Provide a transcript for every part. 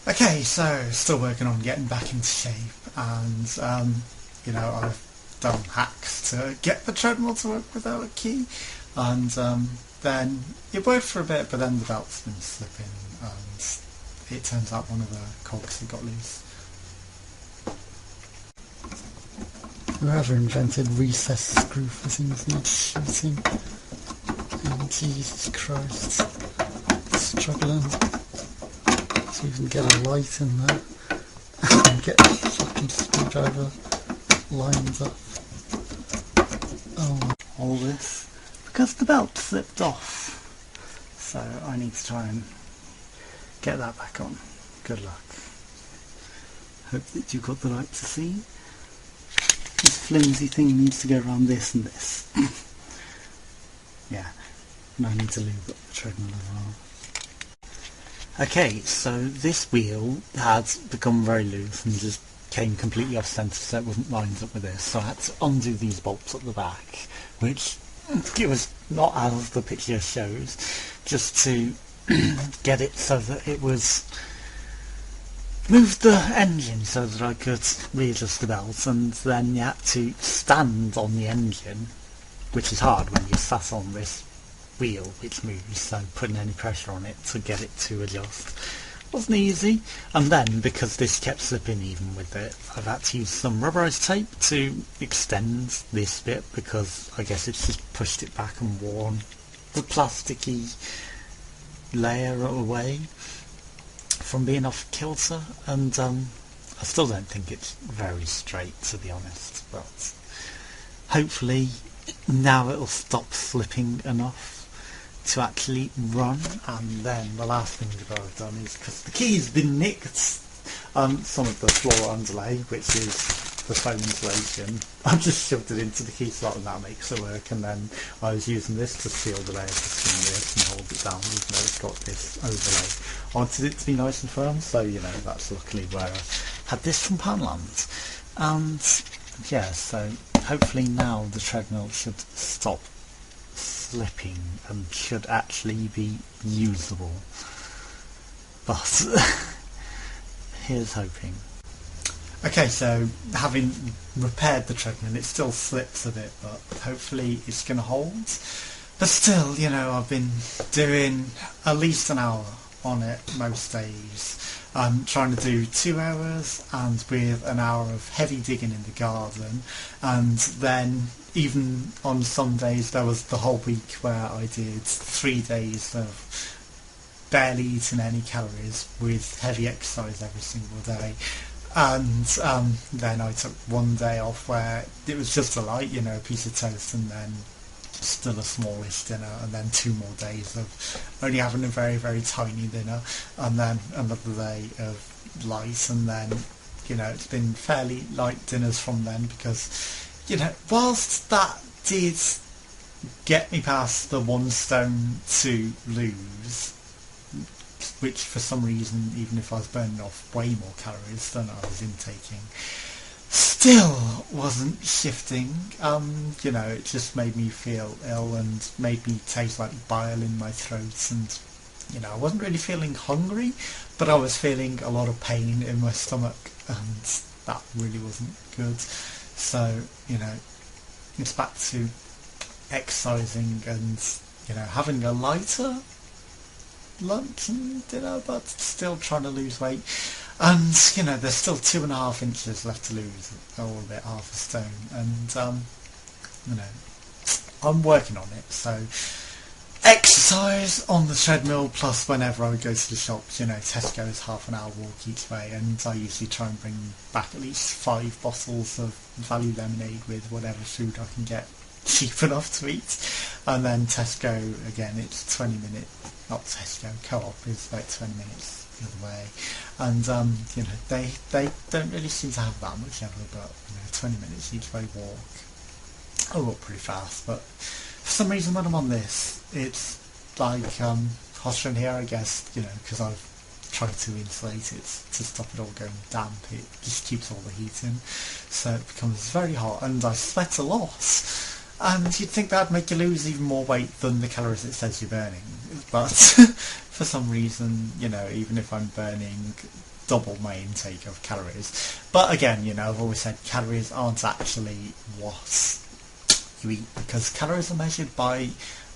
Okay, so still working on getting back into shape, and I've done hacks to get the treadmill to work without a key, and then it worked for a bit, but then the belt's been slipping, and it turns out one of the cogs had got loose. Whoever invented recessed screw fittings needs shooting. And Jesus Christ, struggling to even get a light in there and get the fucking screwdriver lined up. Oh, all this because the belt slipped off, so I need to try and get that back on. Good luck. Hope that you got the light to see. This flimsy thing needs to go around this and this. Yeah, and I need to lube up the treadmill as well. Okay, so this wheel had become very loose and just came completely off centre, so it wasn't lined up with this, so I had to undo these bolts at the back, which it was not as the picture shows, just to get it so that it was moved the engine so that I could readjust the belt, and then you had to stand on the engine, which is hard when you're sat on this wheel which moves, so putting any pressure on it to get it to adjust wasn't easy. And then because this kept slipping even with it, I've had to use some rubberized tape to extend this bit, because I guess it's just pushed it back and worn the plasticky layer away from being off kilter, and I still don't think it's very straight, to be honest, but hopefully now it'll stop slipping enough to actually run. And then the last thing that I've done is, because the key's been nicked, some of the floor underlay, which is the foam insulation, I've just shoved it into the key slot and that makes it work, and then I was using this to seal the layer between this and hold it down, even though it's got this overlay. I wanted it to be nice and firm, so that's luckily where I had this from Poundland. And yeah, so hopefully now the treadmill should stop slipping and should actually be usable, but here's hoping. Okay, so having repaired the treadmill, it still slips a bit, but hopefully it's going to hold. But still, I've been doing at least an hour on it most days. I'm trying to do 2 hours, and with an hour of heavy digging in the garden, and then even on some days there was the whole week where I did 3 days of barely eating any calories with heavy exercise every single day. And then I took 1 day off where it was just a light, a piece of toast, and then still a smallish dinner, and then 2 more days of only having a very, very tiny dinner, and then another day of light, and then it's been fairly light dinners from then, because whilst that did get me past the 1 stone to lose, which for some reason, even if I was burning off way more calories than I was intaking, still wasn't shifting. It just made me feel ill and made me taste like bile in my throat, and I wasn't really feeling hungry, but I was feeling a lot of pain in my stomach, and that really wasn't good. So it's back to exercising and having a lighter lunch and dinner, but still trying to lose weight. And there's still 2.5 inches left to lose, or a bit, half a stone, and I'm working on it. So exercise on the treadmill, plus whenever I go to the shops, Tesco is half an hour walk each way, and I usually try and bring back at least 5 bottles of value lemonade with whatever food I can get cheap enough to eat. And then Tesco, again, it's 20 minutes, not Tesco, Co-op is about 20 minutes the other way, and they don't really seem to have that much ever, but 20 minutes each way walk. I walk pretty fast, but for some reason when I'm on this, it's like hotter in here, I guess, because I've tried to insulate it to stop it all going damp. It just keeps all the heat in, so it becomes very hot, and I sweat a lot. And you'd think that'd make you lose even more weight than the calories it says you're burning, but for some reason, you know, even if I'm burning double my intake of calories. But again, you know, I've always said calories aren't actually what you eat, because calories are measured by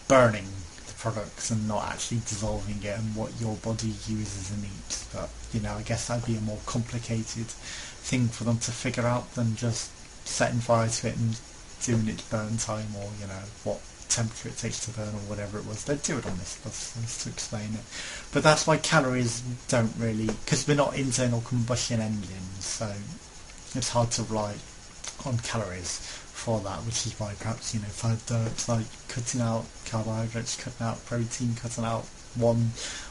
burning the products and not actually dissolving it and what your body uses and eats. But, you know, I guess that'd be a more complicated thing for them to figure out than just setting fire to it and doing its burn time, or, you know, what temperature it takes to burn, or whatever it was. They'd do it on this bus to explain it. But that's why calories don't really, because we're not internal combustion engines, so it's hard to rely on calories for that, which is why perhaps, you know, fad diets like cutting out carbohydrates, cutting out protein, cutting out one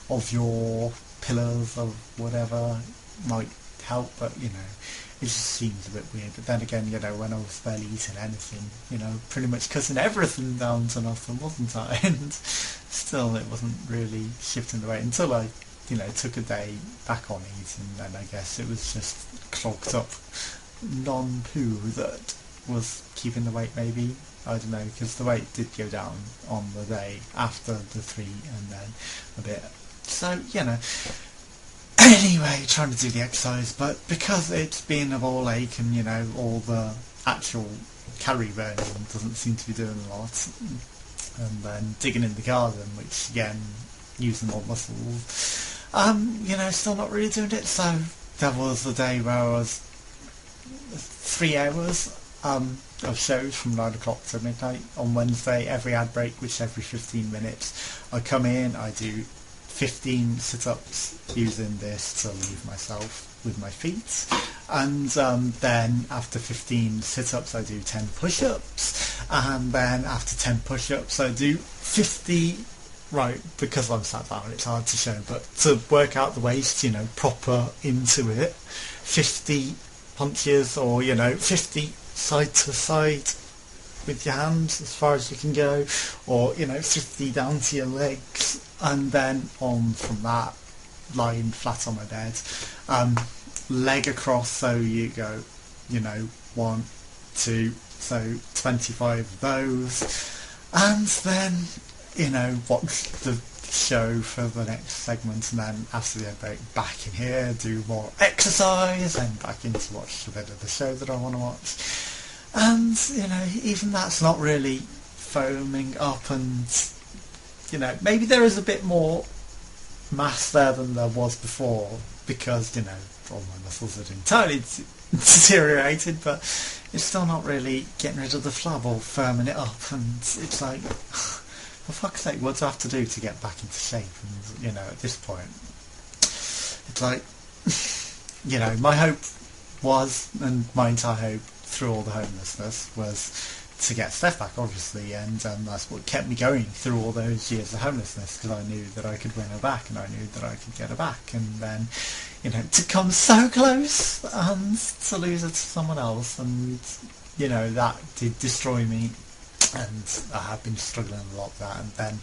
of your pillars of whatever might help. But, you know, it just seems a bit weird. But then again, you know, when I was barely eating anything, you know, pretty much cutting everything down to nothing, wasn't I? And still it wasn't really shifting the weight until I, you know, took a day back on eating, and I guess it was just clogged up non-poo that was keeping the weight, maybe. I don't know, because the weight did go down on the day after the 3 and then a bit. So, you know, anyway, trying to do the exercise, but because it's been a ball ache and, you know, all the actual calorie burning doesn't seem to be doing a lot, and then digging in the garden, which again, using more muscles, you know, still not really doing it. So there was a day where I was 3 hours of shows from 9 o'clock to midnight on Wednesday, every ad break, which every 15 minutes. I come in, I do 15 sit-ups using this to leave myself with my feet, and then after 15 sit-ups I do 10 push-ups, and then after 10 push-ups I do 50, right, because I'm sat down it's hard to show, but to work out the waist, you know, proper into it, 50 punches, or, you know, 50 side to side with your hands as far as you can go, or, you know, 50 down to your legs, and then on from that, lying flat on my bed, leg across, so you go, you know, 1, 2, so 25 of those, and then, you know, watch the show for the next segment, and then after the ad break back in here, do more exercise, and back in to watch a bit of the show that I want to watch. And, you know, even that's not really foaming up, and, you know, maybe there is a bit more mass there than there was before, because, you know, all my muscles are entirely deteriorated, but it's still not really getting rid of the flab or firming it up, and it's like, for fuck's sake, what do I have to do to get back into shape? And, you know, at this point, it's like, you know, my hope was, and my entire hope through all the homelessness was to get Steph back, obviously, and that's what kept me going through all those years of homelessness, because I knew that I could win her back, and I knew that I could get her back, and then, you know, to come so close and to lose her to someone else, and, you know, that did destroy me, and I have been struggling a lot with that, and then,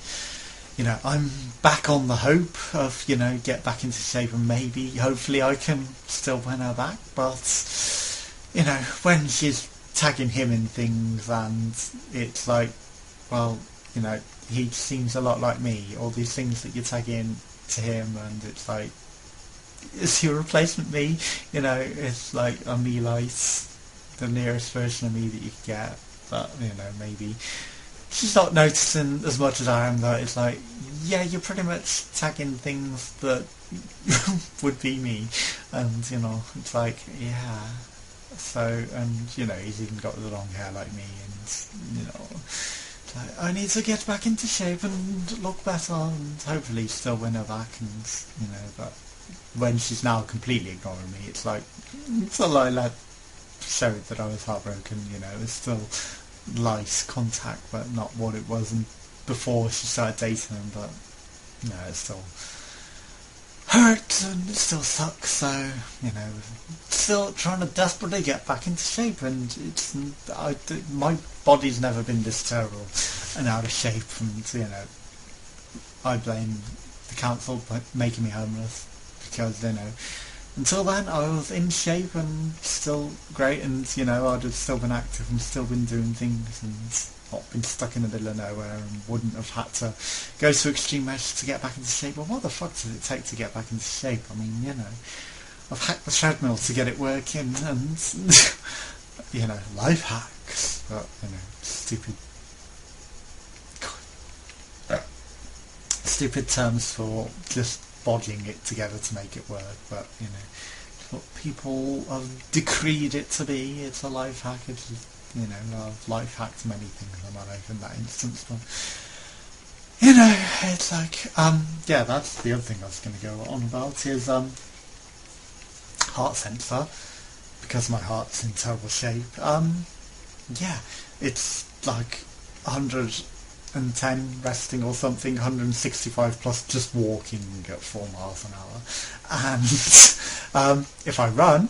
you know, I'm back on the hope of, you know, get back into shape, and maybe, hopefully I can still win her back, but, you know, when she's tagging him in things, and it's like, well, you know, he seems a lot like me, all these things that you tag in to him, and it's like, is he a replacement me? You know, it's like a me light, the nearest version of me that you could get, but, you know, maybe she's not noticing as much as I am, that it's like, yeah, you're pretty much tagging things that would be me, and, you know, it's like, yeah. So, and, you know, he's even got the long hair like me, and, you know, it's like, I need to get back into shape and look better, and hopefully still win her back, and, you know, but when she's now completely ignoring me, it's like, until I showed that I was heartbroken, you know, it's still light contact, but not what it was before she started dating him, but, you know, it's still hurt, and it still sucks, so, you know, still trying to desperately get back into shape, and it's, my body's never been this terrible and out of shape, and, you know, I blame the council for making me homeless, because, you know, until then I was in shape and still great, and, you know, I'd have still been active and still been doing things, and, not been stuck in the middle of nowhere and wouldn't have had to go to extreme measures to get back into shape. Well, what the fuck does it take to get back into shape? I mean, you know, I've hacked the treadmill to get it working, and you know, life hacks, but you know, stupid terms for just bodying it together to make it work. But you know, what people have decreed it to be. It's a life hack. It's, you know, I've life hacked many things in my life in that instance, but you know, it's like, yeah, that's the other thing I was going to go on about is heart sensor, because my heart's in terrible shape. Yeah, it's like 110 resting or something, 165 plus just walking at 4 miles an hour, and if I run,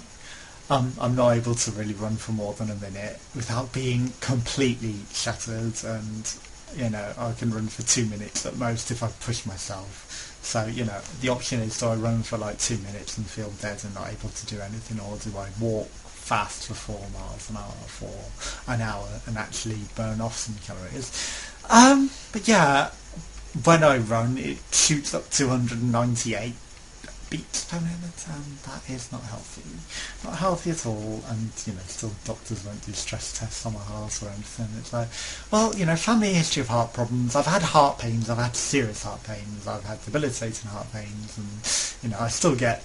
I'm not able to really run for more than a minute without being completely shattered, and you know, I can run for 2 minutes at most if I push myself. So, you know, the option is, do I run for like 2 minutes and feel dead and not able to do anything, or do I walk fast for 4 miles an hour for an hour and actually burn off some calories? But yeah, when I run, it shoots up to 198 beats per minute, and that is not healthy at all. And you know, still doctors won't do stress tests on my heart or anything. It's like, well, you know, family history of heart problems. I've had heart pains, I've had serious heart pains, I've had debilitating heart pains, and you know, I still get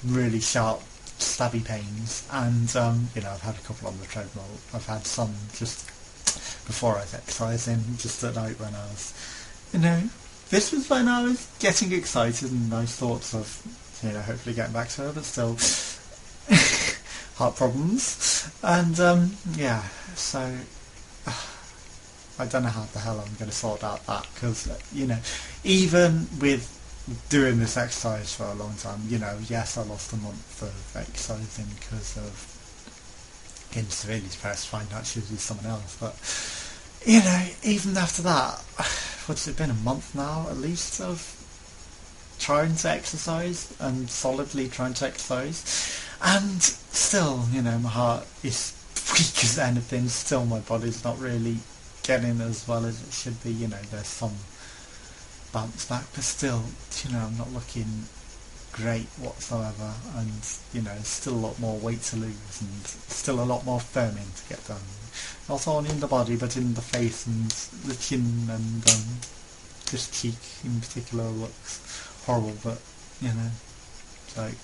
really sharp stabby pains, and you know, I've had a couple on the treadmill. I've had some just before I was exercising, just at night when I was, you know, this was when I was getting excited and nice thoughts of, you know, hopefully getting back to her, but still heart problems. And yeah, so I don't know how the hell I'm going to sort out that, because you know, even with doing this exercise for a long time, you know, yes, I lost a month of exercising because of getting severely depressed, financially with someone else, but you know, even after that, what's it been, a month now at least of trying to exercise and solidly trying to exercise, and still, you know, my heart is weak as anything. Still, my body's not really getting as well as it should be. You know, there's some bounce back, but still, you know, I'm not looking great whatsoever, and you know, still a lot more weight to lose, and still a lot more firming to get done. Not only in the body, but in the face and the chin, and this cheek in particular looks horrible. But you know, it's like,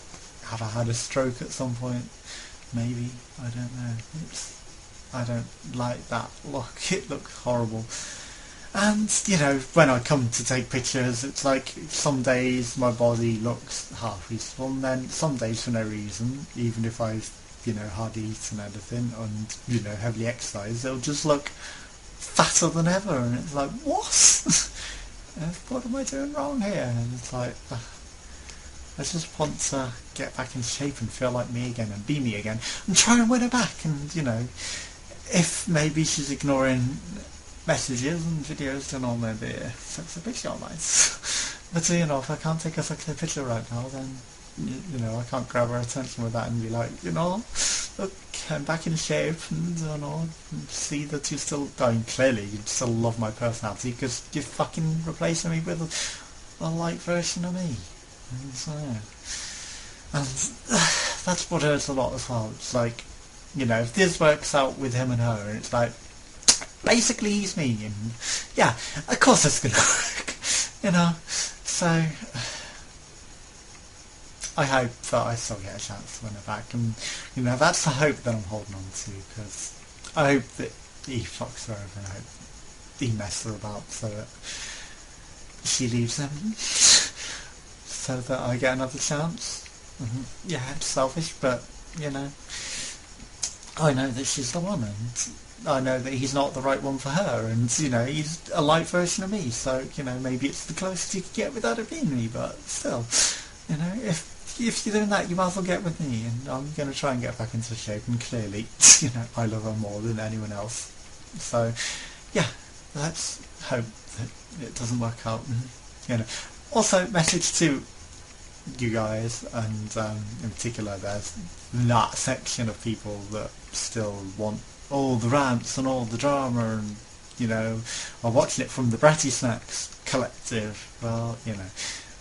have I had a stroke at some point? Maybe, I don't know. I don't like that look. It looks horrible. And you know, when I come to take pictures, it's like some days my body looks half useful, and then some days for no reason, even if I've, you know, hardly eaten anything and, you know, heavily exercised, it'll just look fatter than ever, and it's like, what? What am I doing wrong here? And it's like, I just want to get back in shape and feel like me again and be me again and try and win her back. And you know, if maybe she's ignoring messages and videos, then I'll maybe take a picture online. But you know, if I can't take a fucking picture right now, then you know, I can't grab her attention with that and be like, you know, look, I'm back in shape, and you know, see that you still, I mean, clearly you still love my personality, because you're fucking replacing me with a light version of me. And so, yeah. And that's what hurts a lot as well. It's like, you know, if this works out with him and her, and it's like, basically he's me, and yeah, of course it's gonna work, you know. So I hope that I still get a chance to win her back, and you know, that's the hope that I'm holding on to, because I hope that he fucks her over, and I hope he messes her about so that she leaves him, so that I get another chance. Yeah, it's selfish, but you know, I know that she's the one, and I know that he's not the right one for her, and you know, he's a light version of me, so you know, maybe it's the closest you could get without it being me, but still, you know, if you're doing that, you might as well get with me, and I'm going to try and get back into shape, and clearly, you know, I love her more than anyone else. So, yeah, let's hope that it doesn't work out. And, you know, also, message to you guys, and in particular, there's that section of people that still want all the rants and all the drama, and you know, or watching it from the Bratty Snacks collective. Well, you know,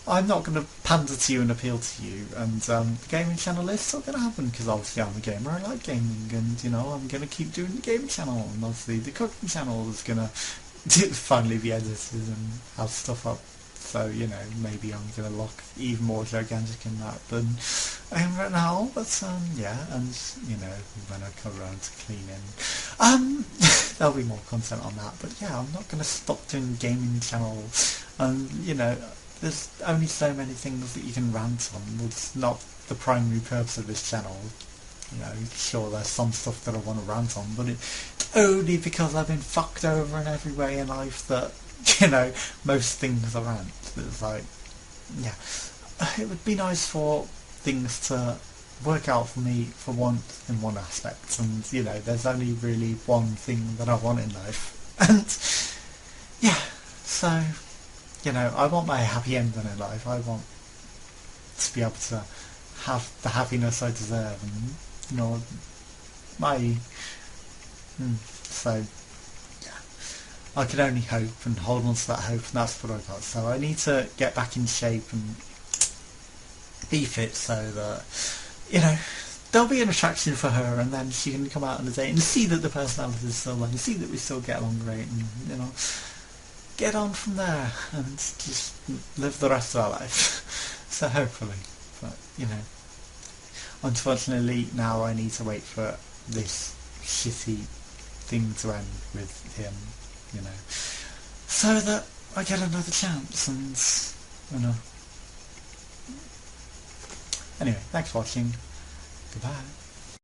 I'm not going to pander to you and appeal to you, and the gaming channel is still going to happen, because obviously I'm a gamer, I like gaming, and you know, I'm going to keep doing the gaming channel, and obviously the cooking channel is going to finally be edited and have stuff up. So, you know, maybe I'm going to look even more gigantic in that than I am right now. But, yeah, and, you know, when I come around to cleaning, there'll be more content on that. But, yeah, I'm not going to stop doing gaming channel. And, you know, there's only so many things that you can rant on. It's not the primary purpose of this channel. You know, sure, there's some stuff that I want to rant on, but it's only because I've been fucked over in every way in life that, you know, most things are rant. It's like, yeah, it would be nice for things to work out for me for once in one aspect, and, you know, there's only really one thing that I want in life, and, yeah, so, you know, I want my happy ending in life. I want to be able to have the happiness I deserve, and, you know, so, yeah, I can only hope and hold on to that hope, and that's what I got. So I need to get back in shape and be fit, so that, you know, there'll be an attraction for her, and then she can come out on the day and see that the personality is still there, and see that we still get along great, and, you know, get on from there and just live the rest of our life. So hopefully, but, you know, unfortunately now I need to wait for this shitty thing to end with him, you know, so that I get another chance, and, you know. Anyway, thanks for watching. Goodbye.